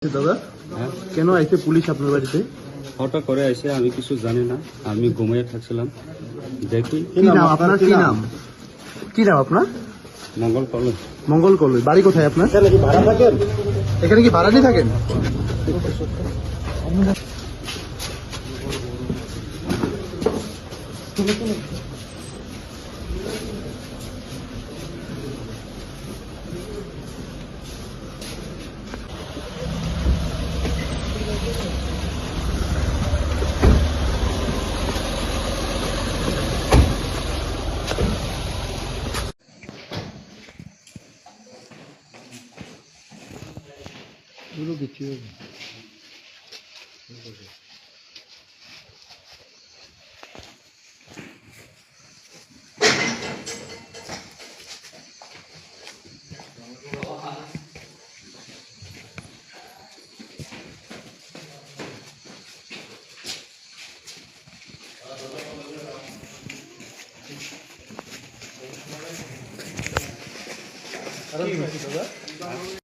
দাদা কেন আইছে পুলিশ আপনার বাড়িতে? হঠাৎ করে আইসে, আমি কিছু জানি না, আমি ঘুমিয়ে থাকছিলাম। দেখি কি নাম আপনার? কি নাম? কি নাম আপনার? মঙ্গল কলেজ। মঙ্গল কলেজ। বাড়ি কোথায় আপনার? এখানে কি ভাড়া থাকেন? এখানে কি ভাড়া নিয়ে থাকেন? এগুলো বিক্রি হবে। দাদা